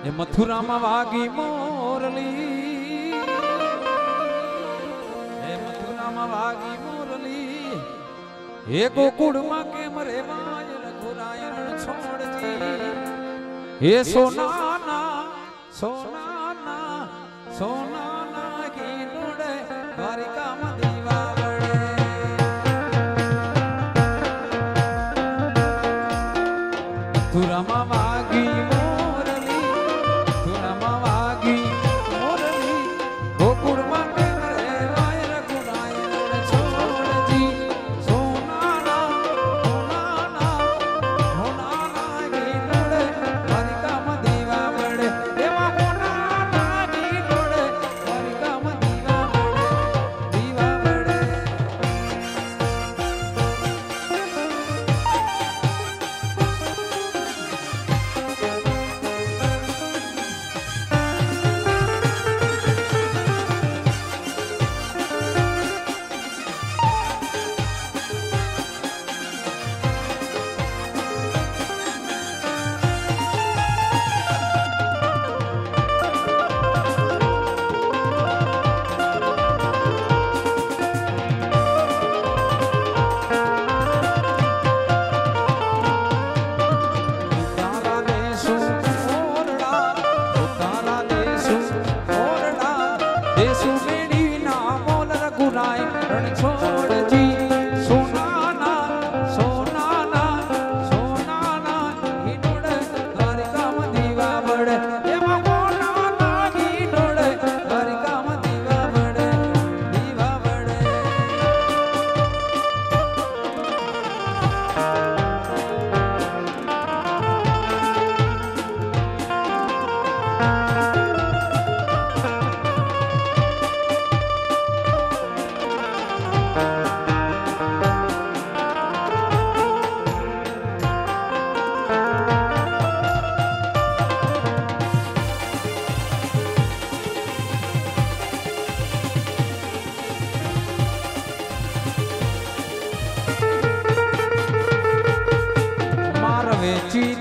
એ મથુરામાં વાગી મોરલી, એ મથુરામાં વાગી મોરલી, એ ગોકુળમાં કેમ રેવાય રઘુરાયણ છોડજી, એ સોનાના સોનાના સોનાના ગીનુડે દ્વારિકામાં દીવા વડે, મથુરામાં વાગી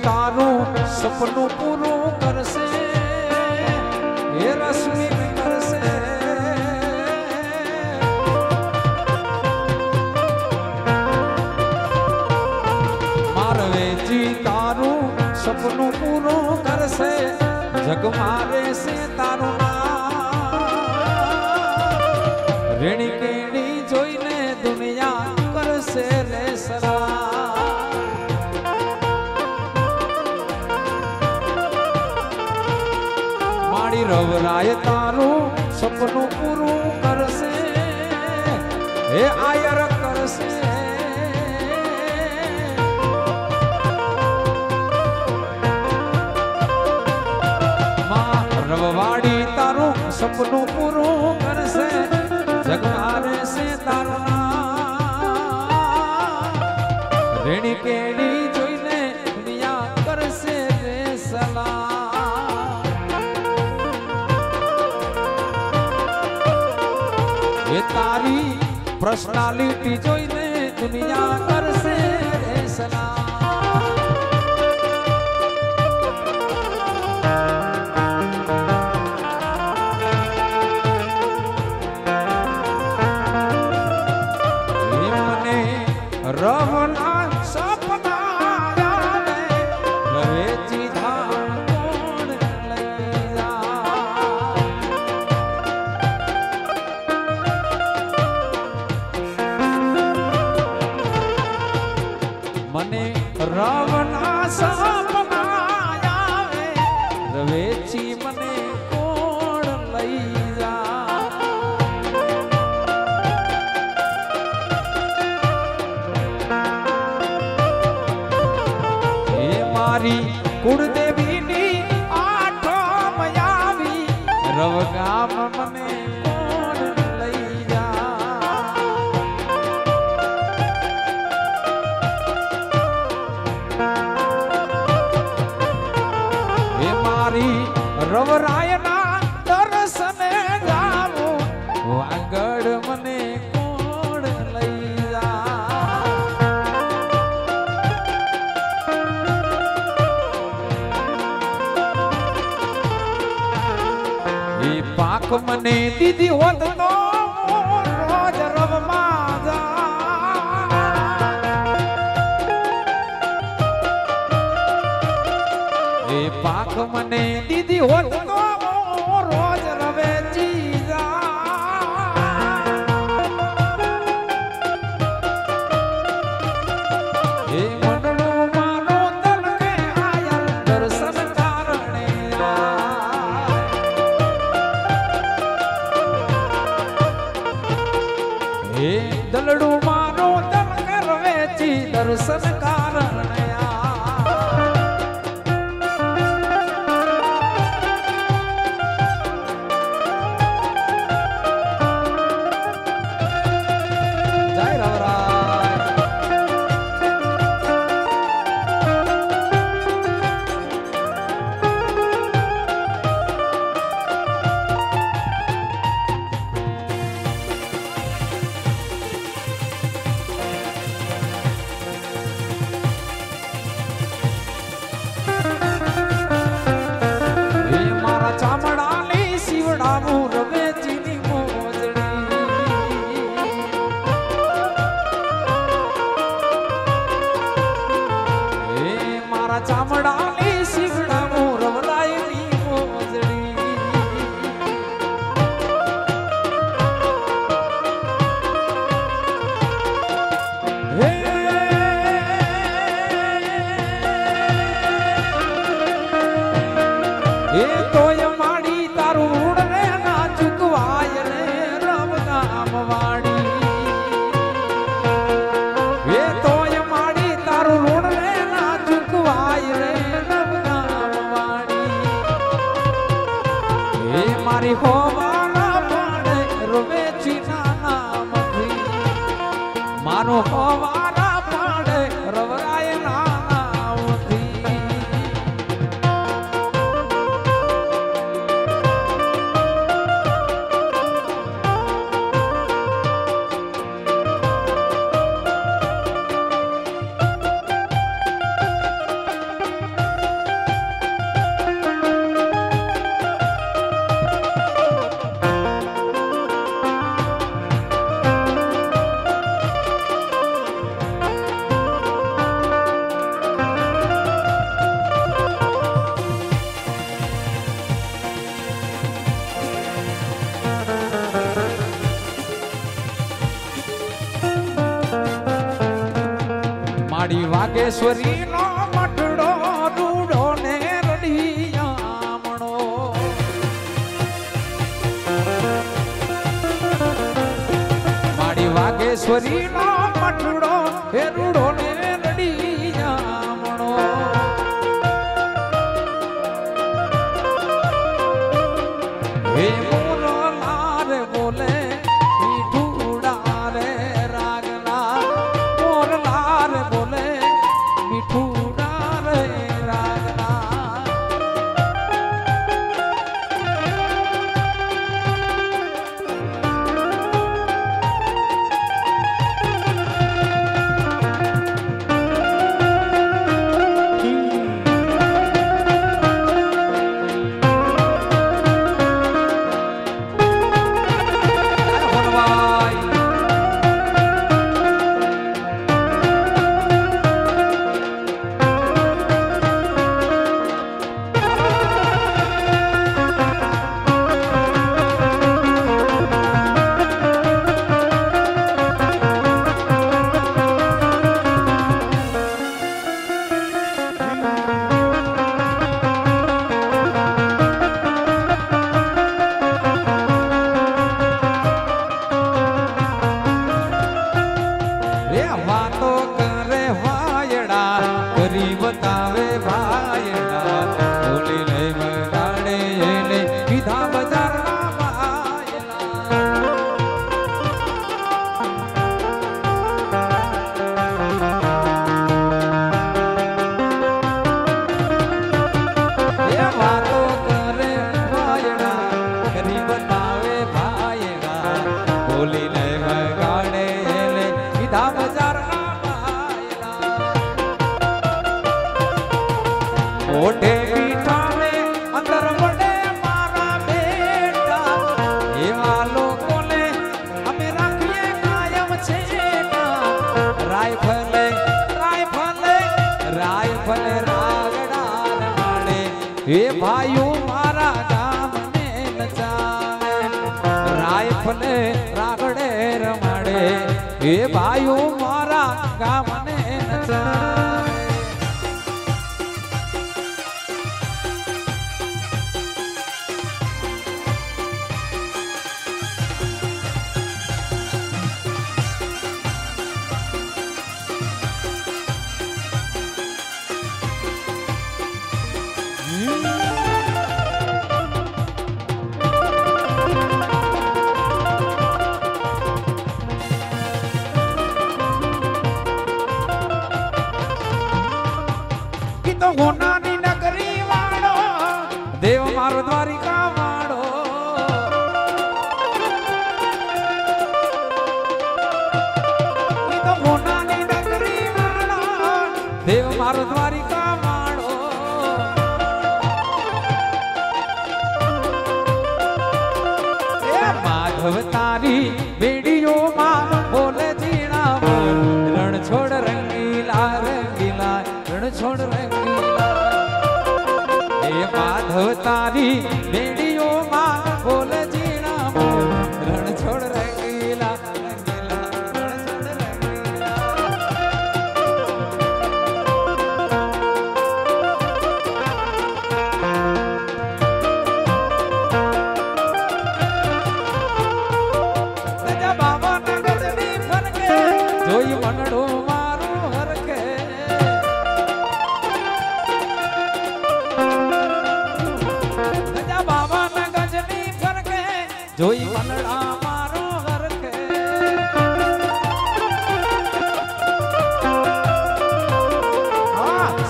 તારું સપનું પૂરું કરશે, એ રશ્મિ કરશે, મારવેજી તારું સપનું પૂરું કરશે, જગ મારે છે તારું નામ, રેણી કેણી જોઈને દુનિયા કરશે રે સરા, રવરાય તારું સપનું પૂરું કરશે, એ આયર કરશે, માં રવવાડી તારું સપનું પૂરું કરશે, જગવારે છે તારું નામ, રેણી કેડી જોઈને દુનિયા કરશે રે સલામ, તારી પર્સનાલિટી જોઈને દુનિયા કરશે રે સલામ, મને રહના સપના આવે, રવેચી ધામ કોણ લઈ જા, મને રવના સપના આવે, રવેચી મને કોણ લઈ જા, એ મારી કુળદેવીની આઠમ આવી, રવગામ મને કોણ લઈ જા, રવરાયના દર્શને જાવું, આગળ મને કોણ લઈ જા, એ પાક મને દીધી હોત તો રોજ રવમાં જા એ પાક મને દીધી હોત તો રોજ રવે જીજા એ મંડળું માનો તલકે આયર દર્શન કારણે એ દલડું માનો તલકે રવેચી દર્શન કારણે ચામડાની શિવડા મોરવરાયની મોજડી હે એ તોય માડી તારું ઋણ રે ના ચૂકવાય રે રબ નામ વાડી એ તોય માડી તારું ઋણ રે ના ચૂકવાય રે રબ નામ વાડી એ મારી હોવાના પાડે રોવે ચીના નામથી મારો હોવાના પાડે રવરાય ના નામથી માડી વાગેશ્વરી નો મઠડો રૂડો ને રડિયામણો માડી વાગેશ્વરી નો મઠડો હે રૂડો ને રડિયામણો હે મોરો લારે બોલે મીઠુડા રે રાગલા મોર લારે બોલે મીઠુડા રે રાગલા ભાઈઓ મારા ગામને નચાવે રાયફલે રાગડે રમાડે એ ભાઈઓ મારા ગામને નચાવે તો હોનાની નગરી વાળો દેવ મારો દ્વારિકા વાળો તો હોનાની નગરી વાળો દેવ મારો દ્વારિકા વાળો એ માધવ તારી બેડીઓમાં બોલે જીણા બોલ રણ છોડ રંગીલા રંગીલા રણ છોડ રંગીલા એ માધવ તારી બેડીઓમાં બોલ જીણા બોલ રણ છોડ રંગીલા રંગીલા રણ છોડ રંગીલા સજા બાબા નગરની ફરકે જોઈ મનડો મારું હરકે જોઈ મનડા મારો હરકે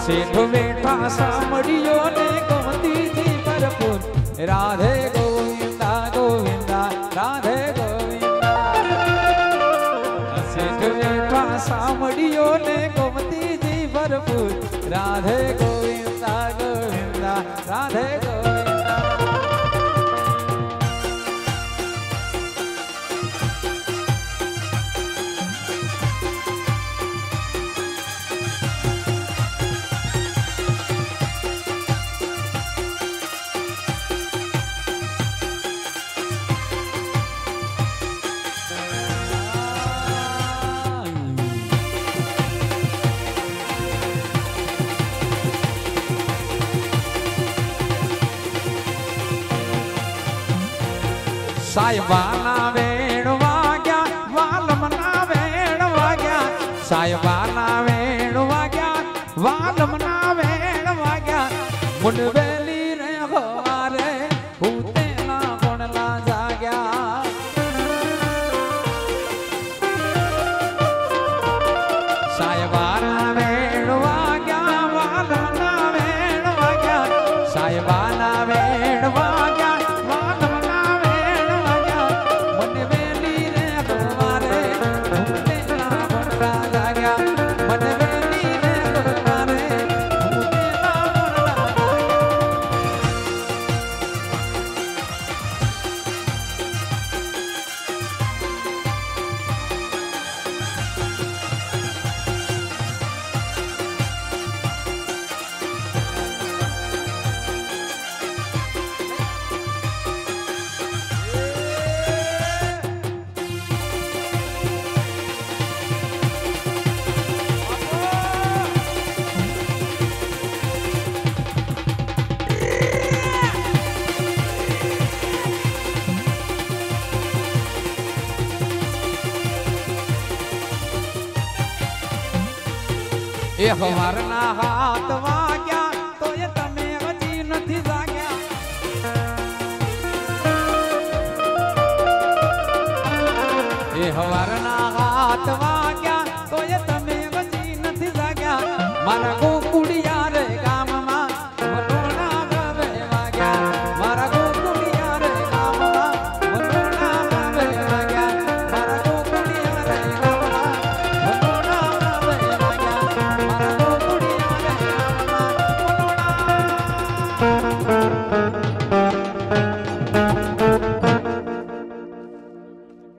શેઠ બેઠા સાંભળ્યો ને ગમતીથી ભરપૂર રાધે ગોવિંદા ગોવિંદા રાધે ગોવિંદા શેઠ બેઠા સાંભળ્યો ને ગમતીથી ભરપૂર રાધે ગોવિંદા ગોવિંદા રાધે ગોવિંદા સાહેબાના વેણ વાગ્યા વાલમના વેણ વાગ્યા સાહેબાના વેણ વાગ્યા વાલમના વેણ વાગ્યા મુંડવેલી રે હવારે ભૂતેના કોણલા જાગ્યા સાહેબાના વેણ વાગ્યા વાલમના વેણ વાગ્યા સાહેબાના વેણ વાગ્યા એ હવારના હાથ વાગ્યા તો એ તમે હજી નથી જાગ્યા એ હવારના હાથ વાગ્યા તો એ તમે હજી નથી જાગ્યા મારા